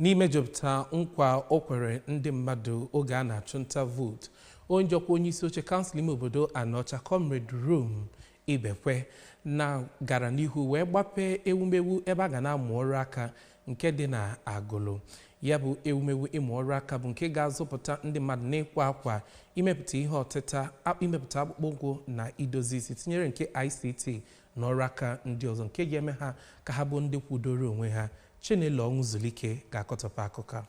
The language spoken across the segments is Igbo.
n'imejupụta nkwa o kwere ndị mmadụ oge a na-achụ nta vootu. Onye njikwa onyeisi oche kansụl ime obodo Anaocha Comrade Ibekwe na gara n'ihu wee gbapee ewumewu ebe a ga na-amụ ọrụ aka nke dị na Agụlụ. Ya bụ ewumewu ịmụ ọrụ aka bụ nke ga-azụpụta ndị mmadụ n'ịkwa akwa, imepụta ihe ọtịta, imepụta akpụkpọ ụkwụ na idozi isi, tinyere nke ICT na ọrụ aka ndị ọzọ nke ga-eme ha ka ha bụ ndị kwudoro onwe ha. Chinelo Ọnwụzulike ga-akọtọpụ akụkọ.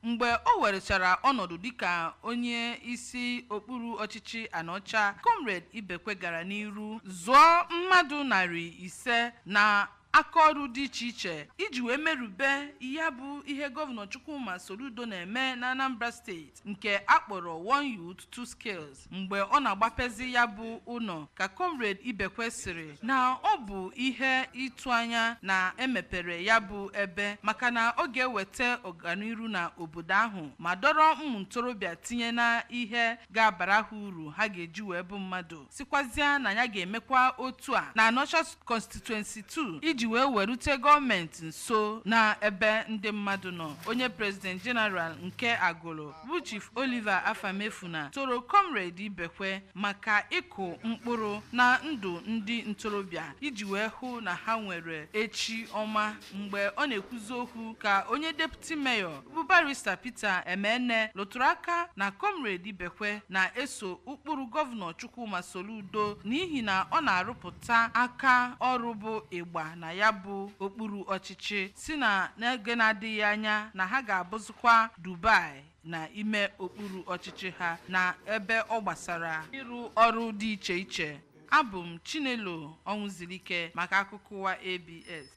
Mgbe o werechara ọnọdụ dịka onye isi okpuru ọchịchị Anaocha, Comrade Ibekwe gara n'iru zụọ mmadụ 500 na akaọrụ dị iche iche iji wee merube ya bụ ihe gọvanọ Chukwuma Soludo na-eme na Anambra steeti nke akpọrọ One Youth Two Skills. Mgbe ọ na-agbapezi ya bụ ụlọ ka Comrade Ibekwe sịrị na ọ bụ ihe ịtụ anya na emepere ya bụ ebe maka na ọ ga-eweta ọganiru na obodo ahụ ma dọrọ ụmụ ntorobịa tinye na ihe ga-abara ha uru ha ga-eji wee bụ mmadụ. Sikwazịa na ya ga-emekwa otu a na Anaocha Constituency 2 iji wee werute gọọmenti nso na ebe ndị mmadụ nọ. Onye President General nke Agụlụ bụ Chief Oliver Afamefuna toro Comrade Ibekwe maka ịkụ mkpụrụ na ndụ ndị ntorobịa iji wee hụ na ha nwere echi ọma. Mgbe ọ na-ekwuzi okwu ka onye Deputy Mayor bụ Barrister Peter Emene lụtụrụ aka na Comrade Ibekwe na-eso ụkpụrụ gọvanọ Chukwuma Soludo n'ihi na ọ na-arụpụta aka ọrụ bụ ịgba na ya bụ okpuru ọchịchị, si na n'oge na-adịghị anya na ha ga-abụzikwa Dubai na ime okpuru ọchịchị ha na ebe ọ gbasara ịrụ ọrụ dị iche iche. Abụ m Chinelo Ọnwụzulike maka akụkọ ụwa ABS.